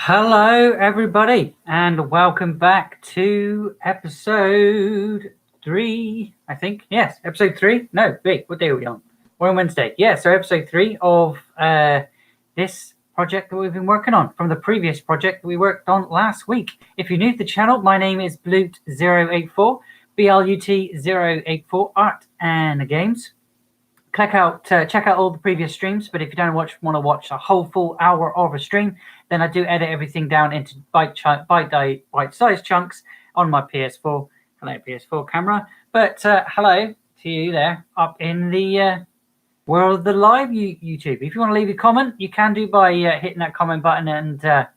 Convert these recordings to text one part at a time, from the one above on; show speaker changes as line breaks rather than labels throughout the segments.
Hello, everybody, and welcome back to episode 3, I think. Yes, episode 3. No, wait, what day are we on? We're on Wednesday. Yeah, so episode 3 of this project that we've been working on from the previous project that we worked on last week. If you're new to the channel, my name is Blut084, BLUT084 Art and Games. Check out all the previous streams, but if you don't want to watch a whole full hour of a stream, then I do edit everything down into bite-sized chunks on my PS4. Hello, PS4 camera. But hello to you there up in the world of the live YouTube. If you want to leave a comment, you can do by hitting that comment button and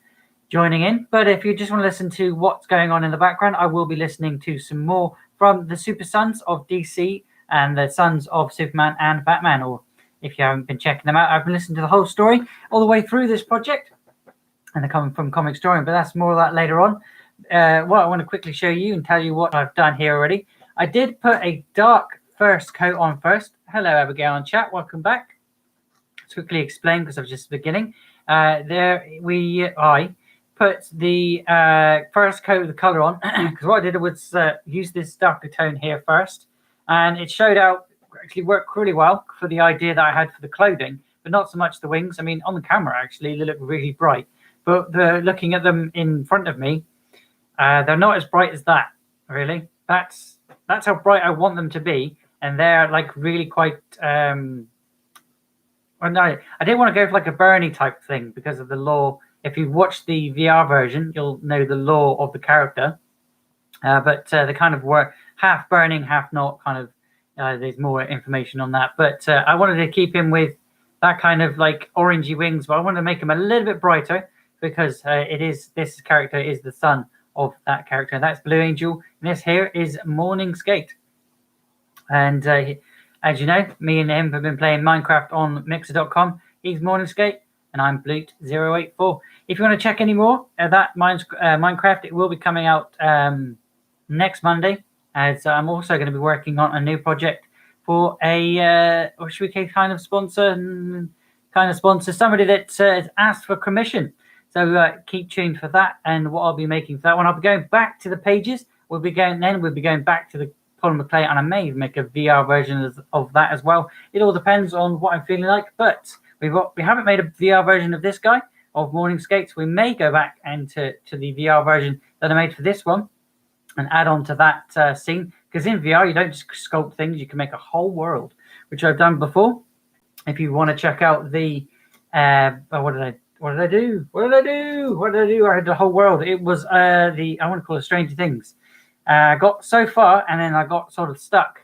joining in. But if you just want to listen to what's going on in the background, I will be listening to some more from the Super Sons of DC and the Sons of Superman and Batman, or if you haven't been checking them out, I've been listening to the whole story all the way through this project, and they're coming from Comic Story, but that's more of that later on. What I want to quickly show you and tell you what I've done here already. I did put a dark first coat on first. Hello, Abigail and chat, welcome back. Let's quickly explain because I was just beginning. I put the first coat of the color on because what I did was use this darker tone here first. And it showed out, actually worked really well for the idea that I had for the clothing, but not so much the wings. I mean, on the camera, actually, they look really bright. But looking at them in front of me, they're not as bright as that, really. That's how bright I want them to be. And they're like really quite... well, no, I didn't want to go for like a Bernie type thing because of the lore. If you watch the VR version, you'll know the lore of the character. But they kind of were half burning, half not, kind of, there's more information on that. But I wanted to keep him with that kind of like orangey wings, but I wanted to make him a little bit brighter because this character is the son of that character. That's Blue Angel, and this here is Mourningskate. And as you know, me and him have been playing Minecraft on Mixer.com. He's Mourningskate, and I'm Blut084. If you want to check any more of that Minecraft, it will be coming out next Monday, as I'm also going to be working on a new project for or should we kind of sponsor somebody that has asked for commission. So keep tuned for that and what I'll be making for that one. I'll be going back to the pages. We'll be going back to the polymer clay, and I may make a VR version of that as well. It all depends on what I'm feeling like, but we haven't made a VR version of this guy, of Mourningskate. We may go back and to the VR version that I made for this one and add on to that scene, because in VR you don't just sculpt things, you can make a whole world, which I've done before. If you want to check out the what did I do? I had the whole world. It was I want to call it Stranger Things. I got so far and then I got sort of stuck,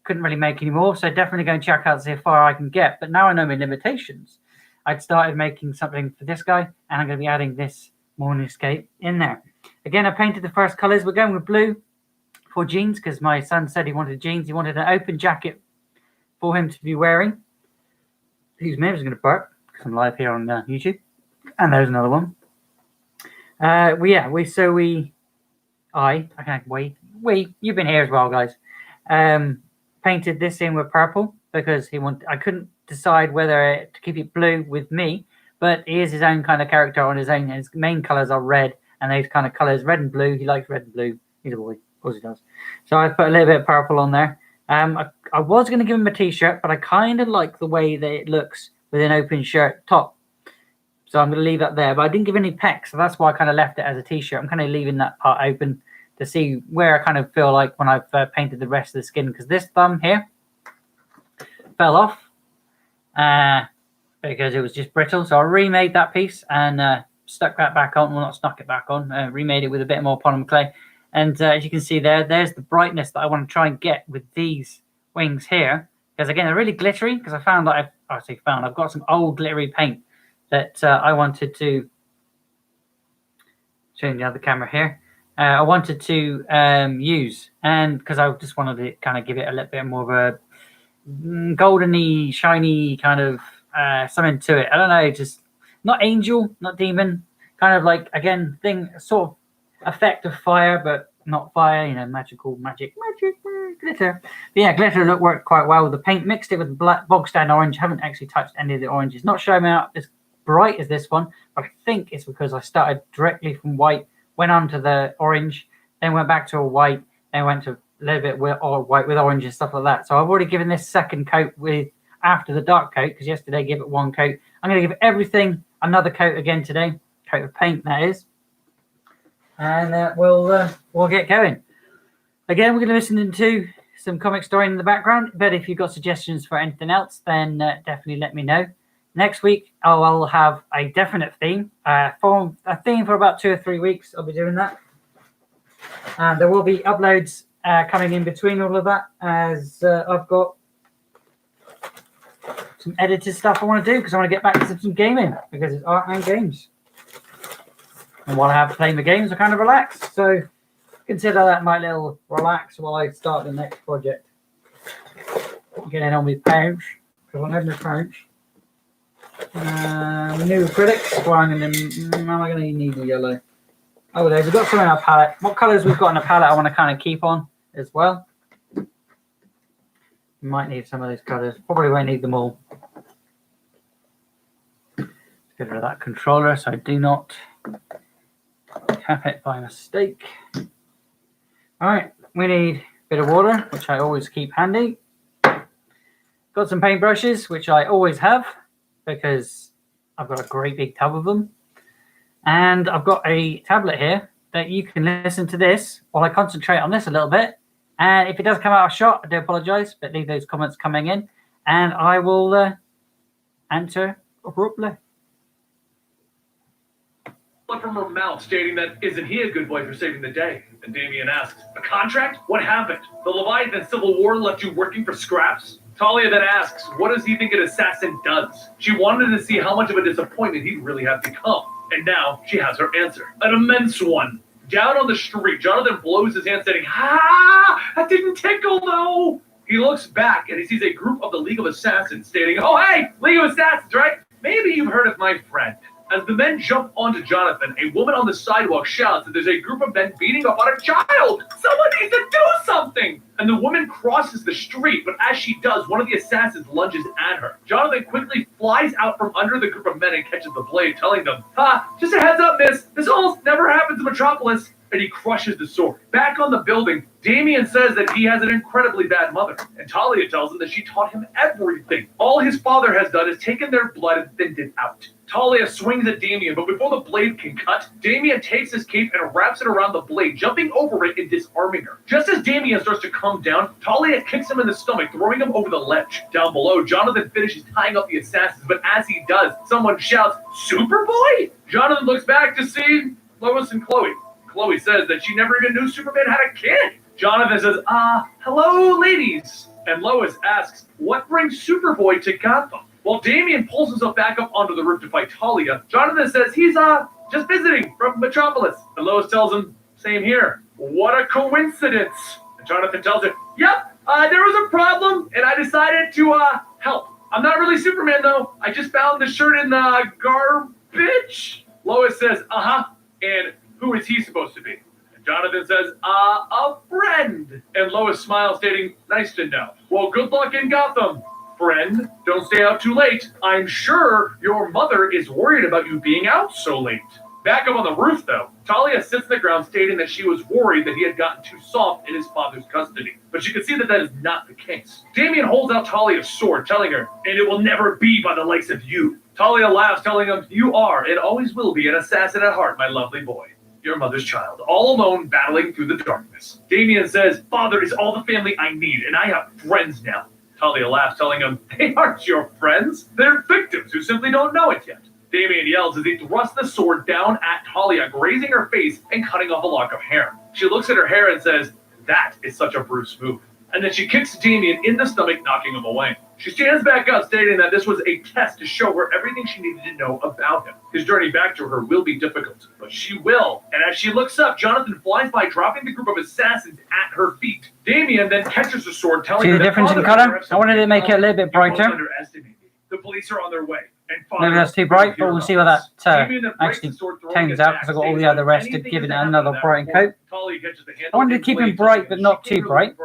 couldn't really make any more, so definitely go and check out, see how far I can get. But now I know my limitations. I'd started making something for this guy, and I'm going to be adding this Mourningskate in there. Again, I painted the first colors. We're going with blue for jeans because my son said he wanted jeans. He wanted an open jacket for him to be wearing. Excuse me, I was going to burp because I'm live here on YouTube. And there's another one. You've been here as well, guys. Painted this in with purple because I couldn't decide whether to keep it blue with me, but he is his own kind of character on his own. His main colors are red, and those kind of colors, red and blue. He likes red and blue. He's a boy, of course he does. So I put a little bit of purple on there. I was going to give him a t-shirt, but I kind of like the way that it looks with an open shirt top. So I'm going to leave that there, but I didn't give any pecs, so that's why I kind of left it as a t-shirt. I'm kind of leaving that part open to see where I kind of feel like when I've painted the rest of the skin, because this thumb here fell off because it was just brittle. So I remade that piece and stuck that back on. Well, not stuck it back on, remade it with a bit more polymer clay. And as you can see there's the brightness that I want to try and get with these wings here. Because again, they're really glittery, because I found that I've got some old glittery paint that I wanted to show you the other camera here. I wanted to use, and because I just wanted to kind of give it a little bit more of a goldeny, shiny kind of something to it. I don't know, just not angel, not demon, kind of like, again, sort of effect of fire, but not fire, magic, glitter. But yeah, glitter worked quite well with the paint. Mixed it with black bog stand orange. Haven't actually touched any of the oranges. Not showing out this bright as this one, but I think it's because I started directly from white, went on to the orange, then went back to a white, then went to a little bit white with orange and stuff like that. So I've already given this second coat after the dark coat, because yesterday I gave it one coat. I'm going to give everything another coat again today, coat of paint that is, and we'll get going. Again, we're going to listen to some comic story in the background, but if you've got suggestions for anything else, then definitely let me know. Next week, I'll have a definite theme, for about 2 or 3 weeks. I'll be doing that. And there will be uploads coming in between all of that, as I've got some edited stuff I want to do, because I want to get back to some gaming, because it's art and games. And while I have playing the games, I kind of relax. So consider that my little relax while I start the next project. Getting on with paints, because I have no paints. New acrylics. Well, am I going to need the yellow? Oh, we've got some in our palette. What colours we've got in the palette I want to kind of keep on as well. Might need some of those colours. Probably won't need them all. Let's get rid of that controller so I do not tap it by mistake. Alright, we need a bit of water, which I always keep handy. Got some paintbrushes, which I always have, because I've got a great big tub of them. And I've got a tablet here that you can listen to this while I concentrate on this a little bit. And if it does come out of shot, I do apologise, but leave those comments coming in, and I will answer abruptly.
From her mouth stating that isn't he a good boy for saving the day? And Damien asks, a contract? What happened? The Leviathan Civil War left you working for scraps? Talia then asks, what does he think an assassin does? She wanted to see how much of a disappointment he'd really have become. And now she has her answer. An immense one. Down on the street, Jonathan blows his hand saying, that didn't tickle though. He looks back and he sees a group of the League of Assassins stating, oh hey, League of Assassins, right? Maybe you've heard of my friend. As the men jump onto Jonathan, a woman on the sidewalk shouts that there's a group of men beating up on a child. Someone needs to do something. And the woman crosses the street, but as she does, one of the assassins lunges at her. Jonathan quickly flies out from under the group of men and catches the blade, telling them, just a heads up, miss. This almost never happens in Metropolis. And he crushes the sword. Back on the building, Damien says that he has an incredibly bad mother, and Talia tells him that she taught him everything. All his father has done is taken their blood and thinned it out. Talia swings at Damien, but before the blade can cut, Damien takes his cape and wraps it around the blade, jumping over it and disarming her. Just as Damien starts to come down, Talia kicks him in the stomach, throwing him over the ledge. Down below, Jonathan finishes tying up the assassins, but as he does, someone shouts, Superboy? Jonathan looks back to see Lois and Chloe. Chloe says that she never even knew Superman had a kid. Jonathan says, hello, ladies. And Lois asks, what brings Superboy to Gotham? While Damien pulls himself back up onto the roof to fight Talia, Jonathan says he's, just visiting from Metropolis. And Lois tells him, same here. What a coincidence. And Jonathan tells her, yep, there was a problem, and I decided to, help. I'm not really Superman, though. I just found the shirt in the garbage. Lois says, and who is he supposed to be? And Jonathan says, a friend. And Lois smiles, stating, nice to know. Well, good luck in Gotham, friend. Don't stay out too late. I'm sure your mother is worried about you being out so late. Back up on the roof, though, Talia sits on the ground, stating that she was worried that he had gotten too soft in his father's custody. But she can see that that is not the case. Damien holds out Talia's sword, telling her, and it will never be by the likes of you. Talia laughs, telling him, you are and always will be an assassin at heart, my lovely boy. Your mother's child, all alone battling through the darkness. Damien says, father is all the family I need, and I have friends now. Talia laughs, telling him, they aren't your friends. They're victims who simply don't know it yet. Damien yells as he thrusts the sword down at Talia, grazing her face and cutting off a lock of hair. She looks at her hair and says, that is such a Bruce move. And then she kicks Damien in the stomach, knocking him away. She stands back up, stating that this was a test to show her everything she needed to know about him. His journey back to her will be difficult, but she will. And as she looks up, Jonathan flies by, dropping the group of assassins at her feet. Damien then catches the sword, telling her
the difference in color? I wanted to make it a little bit brighter.
The police are on their way.
Maybe that's too bright, but we'll see what that actually tones out, because I've got all the other rest of giving it another bright coat. I wanted to keep him bright, but not too bright.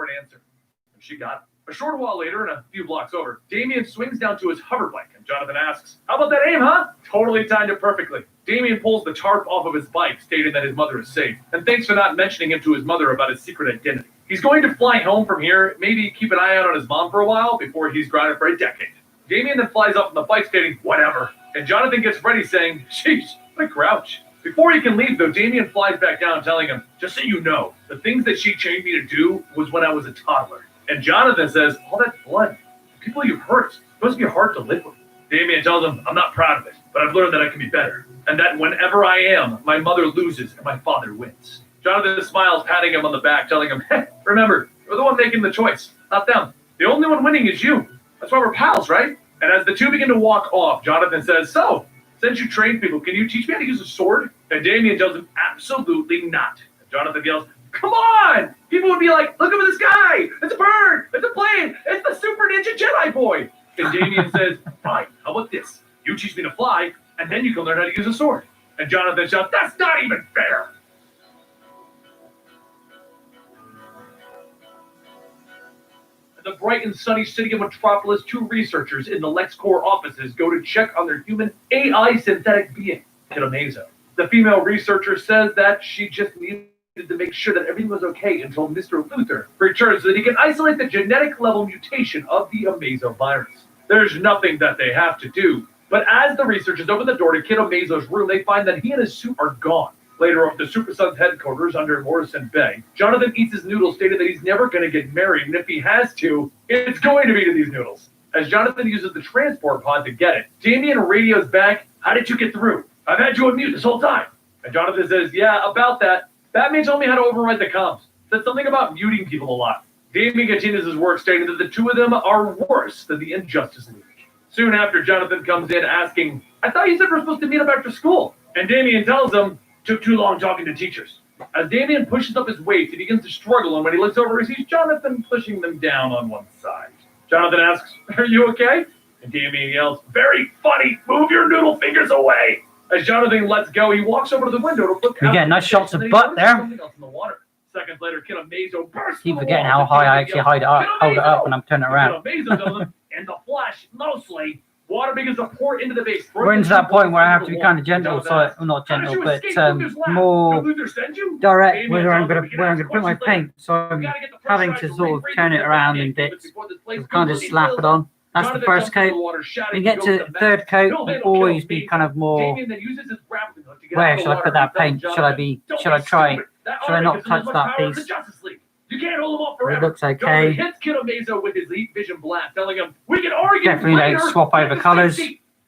She got it. A short while later, and a few blocks over, Damien swings down to his hover bike, and Jonathan asks, "How about that aim, huh?" Totally timed it perfectly. Damien pulls the tarp off of his bike, stating that his mother is safe, and thanks for not mentioning him to his mother about his secret identity. He's going to fly home from here, maybe keep an eye out on his mom for a while before he's grounded for a decade. Damien then flies up on the bike, stating, "Whatever." And Jonathan gets ready, saying, "Jeez, what a grouch." Before he can leave, though, Damien flies back down, telling him, "Just so you know, the things that she trained me to do was when I was a toddler." And Jonathan says, "All that blood, the people you've hurt, it must be hard to live with." Damien tells him, "I'm not proud of it, but I've learned that I can be better, and that whenever I am, my mother loses and my father wins." Jonathan smiles, patting him on the back, telling him, "Hey, remember, you're the one making the choice, not them. The only one winning is you. That's why we're pals, right?" And as the two begin to walk off, Jonathan says, "So, since you train people, can you teach me how to use a sword?" And Damien tells him, "Absolutely not." And Jonathan yells, "Come on!" People would be like, "Look at this guy! It's a bird! It's a plane! It's the Super Ninja Jedi Boy!" And Damien says, "Fine, how about this? You teach me to fly, and then you can learn how to use a sword." And Jonathan shouts, "That's not even fair!" In the bright and sunny city of Metropolis, two researchers in the LexCorp offices go to check on their human AI synthetic being, Kitamazo. The female researcher says that she just needed to make sure that everything was okay until Mr. Luther returns so that he can isolate the genetic level mutation of the Amazo virus. There's nothing that they have to do, but as the researchers open the door to Kitamazo's room, they find that he and his suit are gone. Later, at the Super Sons headquarters under Morrison Bay, Jonathan eats his noodles, stating that he's never going to get married, and if he has to, it's going to be to these noodles. As Jonathan uses the transport pod to get it, Damien radios back, "How did you get through? I've had you on mute this whole time." And Jonathan says, "Yeah, about that. Batman told me how to override the comms. Said something about muting people a lot." Damien continues his work, stating that the two of them are worse than the Injustice League. Soon after, Jonathan comes in asking, "I thought you said we're supposed to meet up after school." And Damien tells him, "Took too long talking to teachers." As Damien pushes up his weight, he begins to struggle, and when he looks over, he sees Jonathan pushing them down on one side. Jonathan asks, "Are you okay?" And Damien yells, "Very funny, move your noodle fingers away." As Jonathan lets go, he walks over to the window to look out.
You get nice shots of butt there.
Something else in the water. Seconds later, Kitamazo bursts.
Keep forgetting how high I actually hold it up when I'm turning around.
Kitamazo does it, in the flesh, mostly. Water begins to pour into the base.
We're into that point where I have to be kind of gentle, so well, not gentle, but more direct where I'm going to put my paint. So I'm having to sort of turn it around in bits. So kind of slap it on. That's the first coat. When you get to the third coat, you always be kind of more. Where should I put that paint? Should I try? Should I not touch that piece?
You can't hold him off forever.
It looks okay.
Jonathan hits Kitamazo with his heat vision blast, telling him, "We can argue
Definitely
later.
don't swap over colours.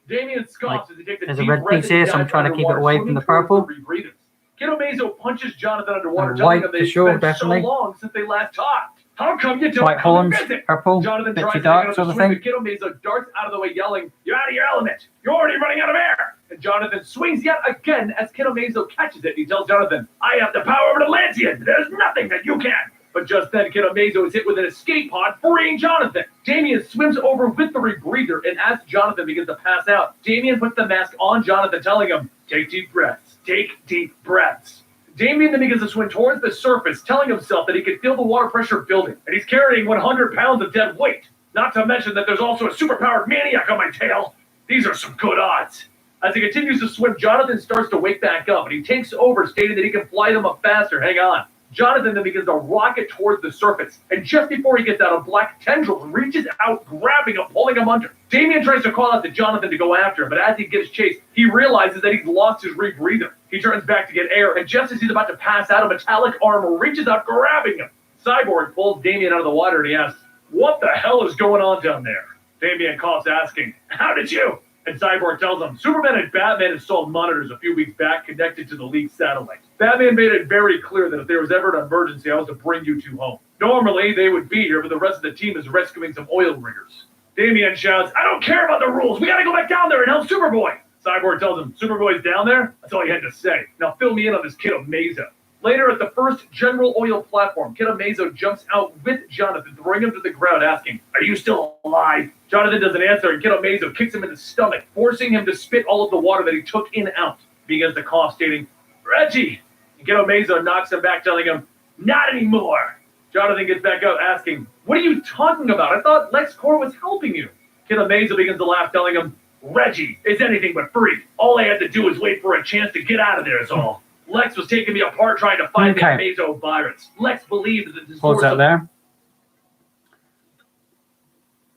Damien scoffs as he takes a
There's a
deep
red
breath
piece here, so I'm
in
trying to keep it
underwater,
away from the
swimming towards
purple.
the rebreathers. Kitamazo punches Jonathan underwater,
And
telling
white
him
for
they've
sure,
spent
definitely.
so long since they last talked. How come you don't
White
come and
horns,
visit?
purple,
Jonathan
bit
tries
too
to
dark
get
sort
on
of
the swim,
thing.
but Kitamazo darts out of the way, yelling, "You're out of your element. You're already running out of air." And Jonathan swings yet again as Kitamazo catches it. He tells Jonathan, "I have the power of an Atlantean. There's nothing that you can." But just then, Kitamazo is hit with an escape pod, freeing Jonathan. Damien swims over with the rebreather, and as Jonathan begins to pass out, Damien puts the mask on Jonathan, telling him, "Take deep breaths. Take deep breaths." Damien then begins to swim towards the surface, telling himself that he can feel the water pressure building, and he's carrying 100 pounds of dead weight. Not to mention that there's also a superpowered maniac on my tail. These are some good odds. As he continues to swim, Jonathan starts to wake back up, and he takes over, stating that he can fly them up faster. Hang on. Jonathan then begins to rocket towards the surface, and just before he gets out, a black tendril reaches out, grabbing him, pulling him under. Damien tries to call out to Jonathan to go after him, but as he gives chase, he realizes that he's lost his rebreather. He turns back to get air, and just as he's about to pass out, a metallic arm reaches out, grabbing him. Cyborg pulls Damien out of the water, and he asks, "What the hell is going on down there?" Damien coughs, asking, "How did you?" And Cyborg tells him, "Superman and Batman installed monitors a few weeks back connected to the League satellite. Batman made it very clear that if there was ever an emergency, I was to bring you two home. Normally, they would be here, but the rest of the team is rescuing some oil riggers." Damien shouts, "I don't care about the rules. We gotta go back down there and help Superboy." Cyborg tells him, "Superboy's down there? That's all you had to say. Now fill me in on this Kitamazo." Later, at the first General Oil platform, Kitamazo jumps out with Jonathan, throwing him to the ground, asking, "Are you still alive?" Jonathan doesn't answer, and Kitamazo kicks him in the stomach, forcing him to spit all of the water that he took in and out. He begins to cough, stating, "Reggie!" And Kitamazo knocks him back, telling him, "Not anymore." Jonathan gets back up asking, what are you talking about? I thought LexCorp was helping you. Kid Amazo begins to laugh, telling him, Reggie is anything but free. All I had to do was wait for a chance to get out of there is all. Lex was taking me apart trying to find the Amazo virus. Lex believed that the
source out there.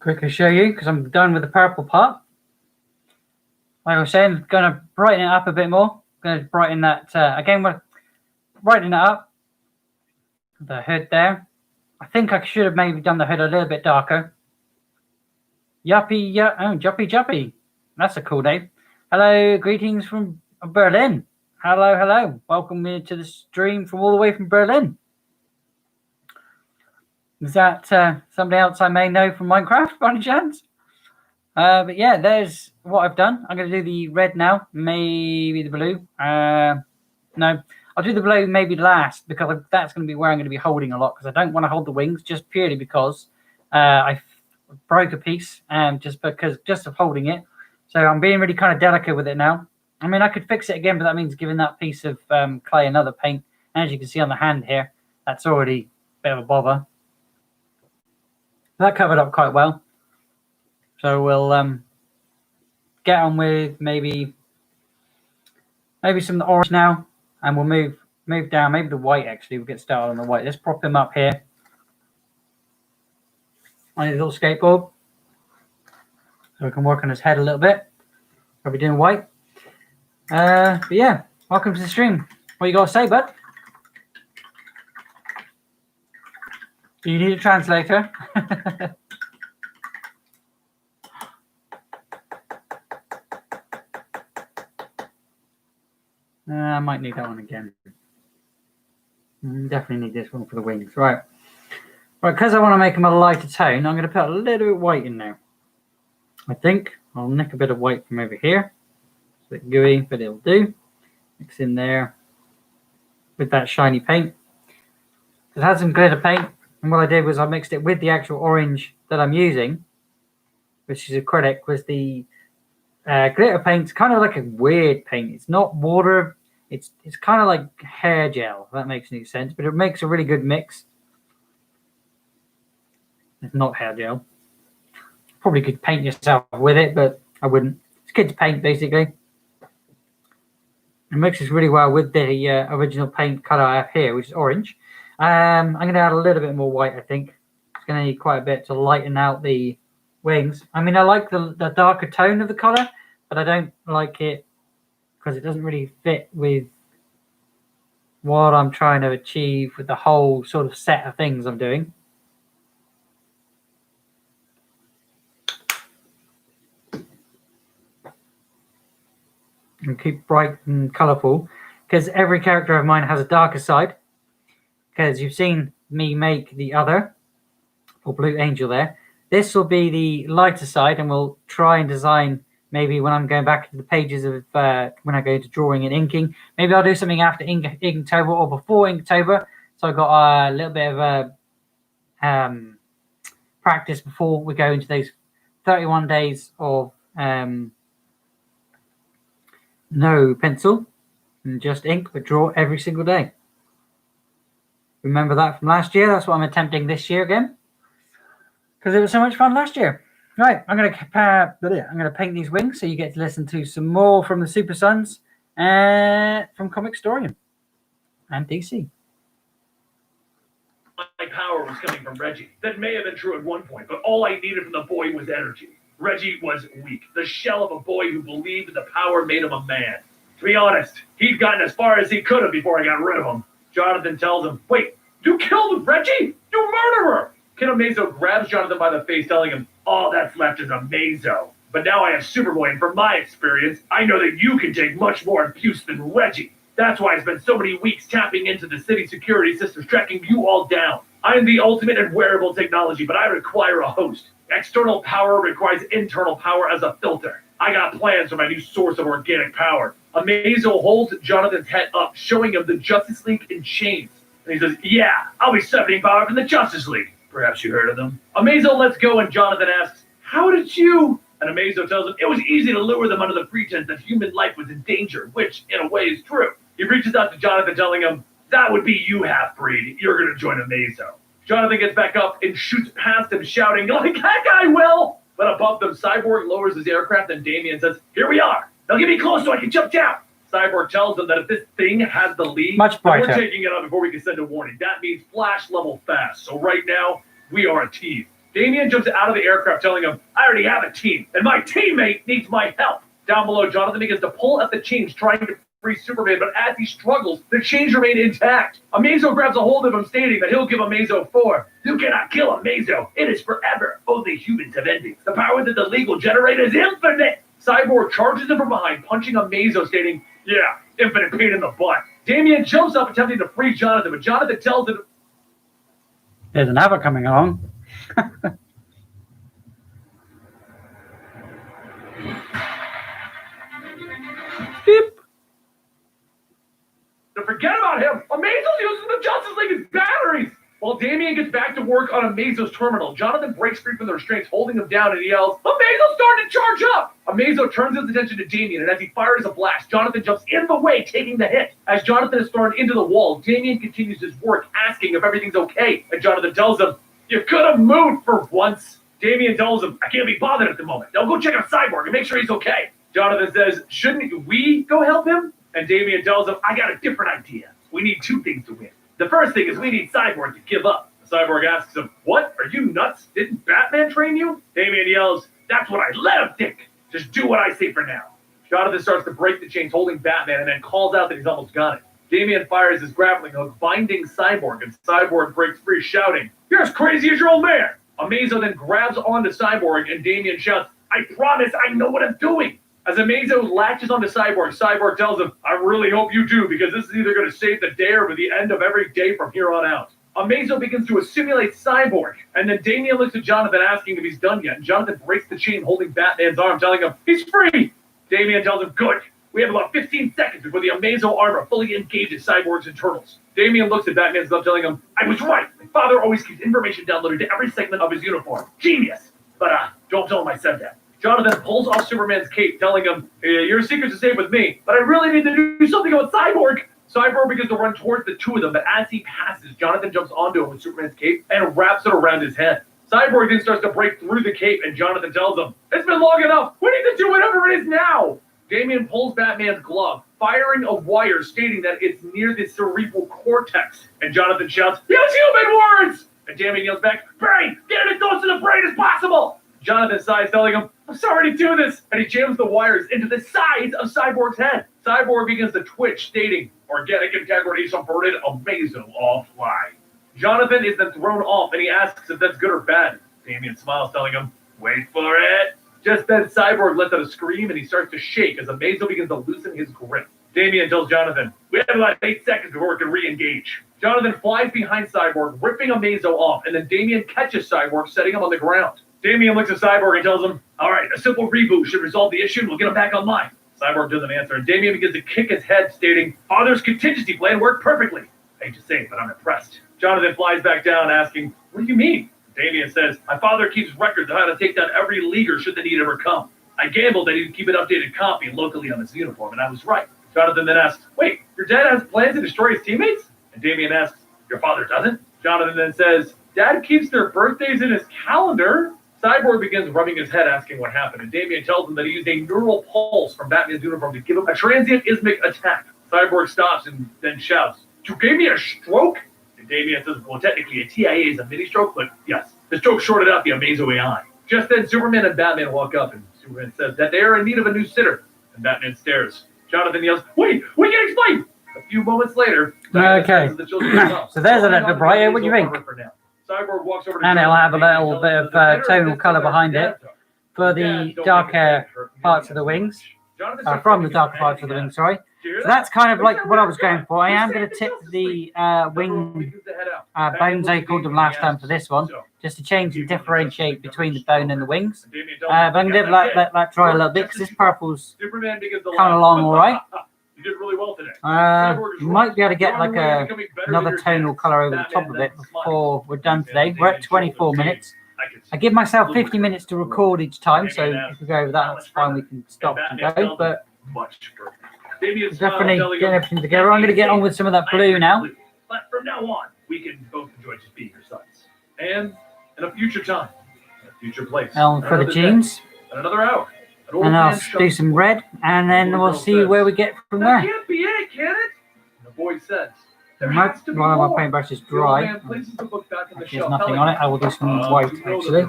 Quickly show you, because I'm done with the purple part. Like I was saying, going to brighten it up a bit more. Going to brighten that, again, we're brightening it up. The hood there. I think I should have maybe done the hood a little bit darker. Yuppie, Juppy. That's a cool name. Hello, greetings from Berlin. Hello. Welcome me to the stream from all the way from Berlin. Is that somebody else I may know from Minecraft, by any chance? But yeah, there's what I've done. I'm going to do the red now, maybe the blue. No, I'll do the blue maybe last, because that's going to be where I'm going to be holding a lot, because I don't want to hold the wings, just purely because I broke a piece, just of holding it. So I'm being really kind of delicate with it now. I mean, I could fix it again, but that means giving that piece of clay another paint. And as you can see on the hand here, that's already a bit of a bother. That covered up quite well. So we'll get on with maybe some orange now, and we'll move down. Maybe the white, actually. We'll get started on the white. Let's prop him up here on his little skateboard, so we can work on his head a little bit. I'll be doing white. But yeah, welcome to the stream. What you got to say, bud? Do you need a translator? I might need that one again. Definitely need this one for the wings. Right, because I want to make them a lighter tone, I'm going to put a little bit of white in there. I think I'll nick a bit of white from over here. It's a bit gooey, but it'll do. Mix in there with that shiny paint. It had some glitter paint, and what I did was I mixed it with the actual orange that I'm using, which is acrylic, was the glitter paint. It's kind of like a weird paint. It's not water. It's kind of like hair gel, if that makes any sense, but it makes a really good mix. It's not hair gel. Probably could paint yourself with it, but I wouldn't. It's kids' paint, basically. It mixes really well with the original paint colour I have here, which is orange. I'm going to add a little bit more white, I think. It's going to need quite a bit to lighten out the wings. I mean, I like the darker tone of the colour, but I don't like it because it doesn't really fit with what I'm trying to achieve with the whole sort of set of things I'm doing. And keep bright and colourful, because every character of mine has a darker side, because you've seen me make the other or blue angel there. This will be the lighter side, and we'll try and design maybe when I'm going back to the pages of when I go to drawing and inking. Maybe I'll do something after Inktober or before Inktober, so I've got a little bit of a practice before we go into those 31 days of no pencil and just ink, but draw every single day. Remember that from last year? That's what I'm attempting this year again, because it was so much fun last year. Right, I'm going to paint these wings, so you get to listen to some more from the Super Sons from Comic Storian and DC.
My power was coming from Reggie. That may have been true at one point, but all I needed from the boy was energy. Reggie was weak, the shell of a boy who believed that the power made him a man. To be honest, he'd gotten as far as he could have before I got rid of him. Jonathan tells him, wait, you killed Reggie? You murderer! Kid Amazo grabs Jonathan by the face, telling him, all that's left is Amazo. But now I have Superboy, and from my experience, I know that you can take much more abuse than Reggie. That's why I spent so many weeks tapping into the city security systems, tracking you all down. I am the ultimate in wearable technology, but I require a host. External power requires internal power as a filter. I got plans for my new source of organic power. Amazo holds Jonathan's head up, showing him the Justice League in chains. And he says, yeah, I'll be summoning power from the Justice League. Perhaps you heard of them. Amazo lets go, and Jonathan asks, how did you? And Amazo tells him it was easy to lure them under the pretense that human life was in danger, which, in a way, is true. He reaches out to Jonathan, telling him, that would be you, half-breed. You're going to join Amazo. Jonathan gets back up and shoots past him, shouting, like, that guy will! But above them, Cyborg lowers his aircraft and Damien says, here we are. Now get me close so I can jump down. Cyborg tells them that if this thing has the lead, we're taking it out before we can send a warning. That means flash level fast. So right now, we are a team. Damien jumps out of the aircraft telling him, I already have a team, and my teammate needs my help. Down below, Jonathan begins to pull at the chains, trying to free Superman, but as he struggles, the chains remain intact. Amazo grabs a hold of him, stating that he'll give Amazo 4. You cannot kill Amazo. It is forever. Only humans have endings. The power that the legal generate is infinite. Cyborg charges him from behind, punching Amazo, stating, yeah, infinite pain in the butt. Damien jumps up, attempting to free Jonathan, but Jonathan tells him,
there's another coming along. Beep.
To forget about him, Amazo's using the Justice League's batteries. While Damien gets back to work on Amazo's terminal, Jonathan breaks free from the restraints, holding him down, and he yells, Amazo's starting to charge up! Amazo turns his attention to Damien, and as he fires a blast, Jonathan jumps in the way, taking the hit. As Jonathan is thrown into the wall, Damien continues his work, asking if everything's okay, and Jonathan tells him, you could have moved for once. Damien tells him, I can't be bothered at the moment. Now go check out Cyborg and make sure he's okay. Jonathan says, shouldn't we go help him? And Damien tells him, I got a different idea. We need 2 things to win. The first thing is we need Cyborg to give up. Cyborg asks him, what? Are you nuts? Didn't Batman train you? Damien yells, that's what I let him think. Just do what I say for now. Jonathan starts to break the chains holding Batman and then calls out that he's almost got it. Damien fires his grappling hook, binding Cyborg, and Cyborg breaks free, shouting, you're as crazy as your old man. Amazo then grabs onto Cyborg, and Damien shouts, I promise I know what I'm doing. As Amazo latches onto Cyborg, Cyborg tells him, I really hope you do, because this is either going to save the day or the end of every day from here on out. Amazo begins to assimilate Cyborg, and then Damien looks at Jonathan asking if he's done yet, and Jonathan breaks the chain holding Batman's arm, telling him, he's free! Damien tells him, good. We have about 15 seconds before the Amazo armor fully engages Cyborg's internals. Damien looks at Batman's glove, telling him, I was right. My father always keeps information downloaded to every segment of his uniform. Genius! But, don't tell him I said that. Jonathan pulls off Superman's cape, telling him, your secret's safe with me, but I really need to do something about Cyborg. Cyborg begins to run towards the 2 of them, but as he passes, Jonathan jumps onto him with Superman's cape and wraps it around his head. Cyborg then starts to break through the cape, and Jonathan tells him, it's been long enough. We need to do whatever it is now. Damien pulls Batman's glove, firing a wire stating that it's near the cerebral cortex. And Jonathan shouts, use human words! And Damien yells back, brain! Get it as close to the brain as possible! Jonathan sighs, telling him, I'm sorry to do this! And he jams the wires into the sides of Cyborg's head. Cyborg begins to twitch, stating, organic integrity subverted, Amazo offline. Jonathan is then thrown off, and he asks if that's good or bad. Damien smiles, telling him, wait for it! Just then, Cyborg lets out a scream, and he starts to shake as Amazo begins to loosen his grip. Damien tells Jonathan, we have about 8 seconds before we can re-engage. Jonathan flies behind Cyborg, ripping Amazo off, and then Damien catches Cyborg, setting him on the ground. Damien looks at Cyborg and tells him, all right, a simple reboot should resolve the issue, and we'll get him back online. Cyborg doesn't answer, and Damien begins to kick his head, stating, Father's contingency plan worked perfectly. I hate to say it, but I'm impressed. Jonathan flies back down, asking, what do you mean? Damien says, my father keeps records of how to take down every leaguer should the need ever come. I gambled that he'd keep an updated copy locally on his uniform, and I was right. Jonathan then asks, wait, your dad has plans to destroy his teammates? And Damien asks, your father doesn't? Jonathan then says, Dad keeps their birthdays in his calendar. Cyborg begins rubbing his head, asking what happened, and Damien tells him that he used a neural pulse from Batman's uniform to give him a transient ismic attack. Cyborg stops and then shouts, you gave me a stroke? And Damien says, well, technically a TIA is a mini-stroke, but yes, the stroke shorted out the Amazo AI. Just then, Superman and Batman walk up, and Superman says that they are in need of a new sitter, and Batman stares. Jonathan yells, wait, we can explain! A few moments later,
okay. So there's a little brighter. What do you think?
Cyborg walks over to
and it'll have a little bit of tonal colour behind it for the darker parts of the wings. From the darker parts of the wings, sorry. So that's kind of like what I was going for. I am going to tip the wing bones, I called them last time, for this one, just to change and differentiate between the bone and the wings. But I'm going to let that dry a little bit, because this purple's coming along all right.
You did really well today.
You might be able to get like another tonal color over the top of it before we're done today. We're at 24 minutes. I give myself 50 minutes to record each time, so if we go over that, that's fine. We can stop and go. But definitely getting everything together. I'm going to get on with some of that blue now.
But from now on, we can both enjoy just being your sons. And in a future time, in a future place.
For the jeans.
And another hour.
And I'll do some red, and then we'll see where we get from there.
That can't be it, can it? And the boy says, there has to be
While
more.
my paintbrush is dry,
Places the book back in the
there's
shelf,
nothing on it. I will do some white, actually.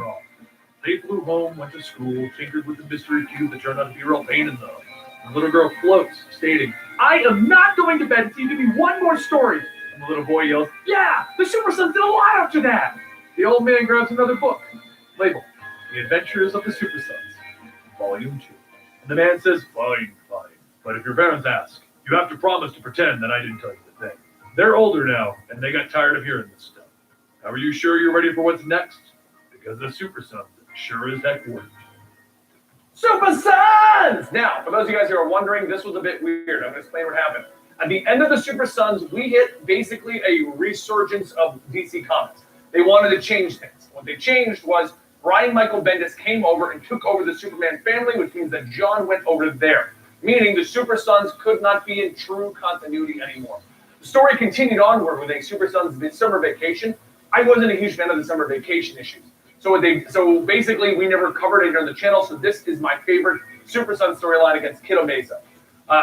They flew home, went to school, tinkered with the mystery cube that turned out to be a real pain in the. The little girl floats, stating, I am not going to bed until you give me one more story. And the little boy yells, yeah, the Super Sons did a lot after that. The old man grabs another book, labeled, The Adventures of the Super Sons, Volume 2. And the man says, fine. But if your parents ask, you have to promise to pretend that I didn't tell you the thing. They're older now, and they got tired of hearing this stuff. Now, are you sure you're ready for what's next? Because the Super Sons sure as heck worked. Super Sons! Now, for those of you guys who are wondering, this was a bit weird. I'm going to explain what happened. At the end of the Super Sons, we hit basically a resurgence of DC Comics. They wanted to change things. What they changed was Brian Michael Bendis came over and took over the Superman family, which means that John went over there, meaning the Super Sons could not be in true continuity anymore. The story continued onward with a Super Sons Summer Vacation. I wasn't a huge fan of the Summer Vacation issues. So basically, we never covered it on the channel, so this is my favorite Super Sons storyline against Kiddo Mesa.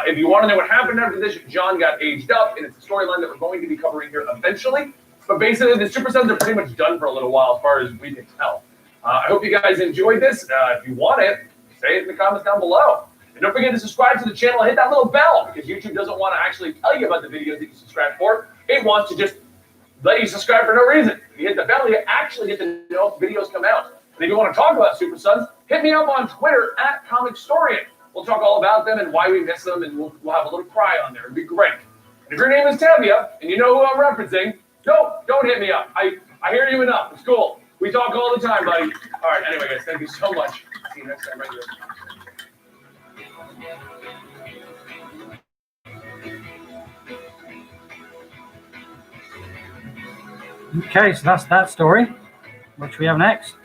If you want to know what happened after this, John got aged up, and it's a storyline that we're going to be covering here eventually. But basically, the Super Sons are pretty much done for a little while, as far as we can tell. I hope you guys enjoyed this. If you want it, say it in the comments down below. And don't forget to subscribe to the channel and hit that little bell, because YouTube doesn't want to actually tell you about the videos that you subscribe for. It wants to just let you subscribe for no reason. If you hit the bell, you actually get to know if videos come out. And if you want to talk about Super Sons, hit me up on Twitter at ComicStorian. We'll talk all about them and why we miss them, and we'll have a little cry on there. It'd be great. And if your name is Tavia, and you know who I'm referencing, don't hit me up. I hear you enough. It's cool. We talk all the time, buddy. All right, anyway, guys, thank you so much. See you next time right here.
Okay, so that's that story. What should we have next?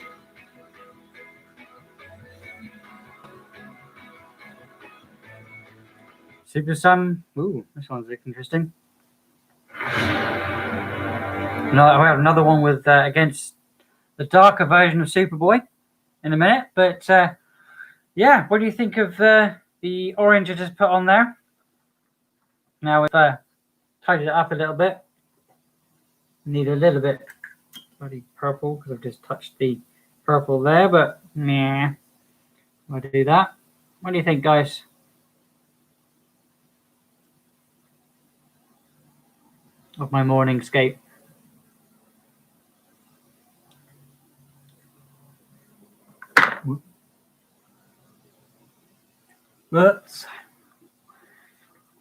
Super Sun. Ooh, this one's interesting. No, I have another one with against the darker version of Superboy in a minute. But yeah, what do you think of the orange I just put on there? Now we've tidied it up a little bit. Need a little bit bloody purple because I've just touched the purple there, but nah, I'll do that. What do you think, guys? Of my mourningskate. Whoops.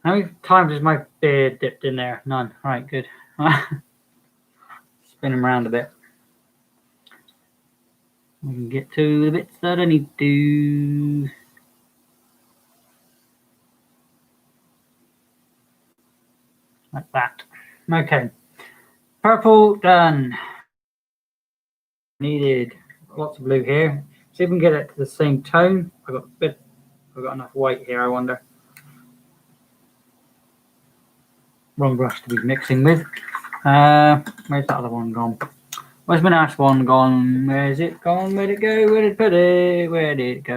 How many times is my beard dipped in there? None. All right, good. Spin them around a bit. We can get to the bits that I need to. Like that. Okay. Purple done. Needed lots of blue here. See if we can get it to the same tone. I've got enough white here, I wonder. Wrong brush to be mixing with. Where's that other one gone? Where's my last one gone? Where's it gone? Where'd it go? Where did it put it? Where did it go?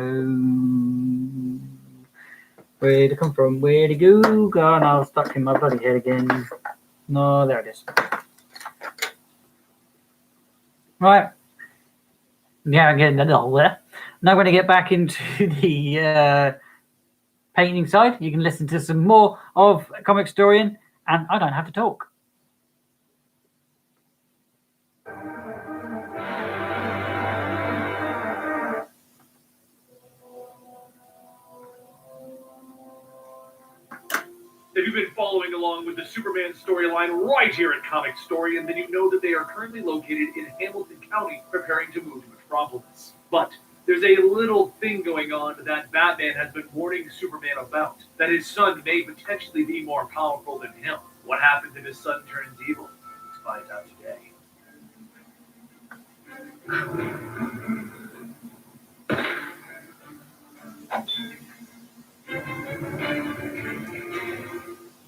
Where'd it come from? Where'd it go? God, I was stuck in my bloody head again. No, there it is. Right. Yeah, I'm getting a little there. Now I'm going to get back into the painting side. You can listen to some more of Comic Storian, and I don't have to talk.
If you've been following along with the Superman storyline right here at Comic Story, and then you know that they are currently located in Hamilton County preparing to move to Metropolis. But there's a little thing going on that Batman has been warning Superman about, that his son may potentially be more powerful than him. What happens if his son turns evil? Let's find out today.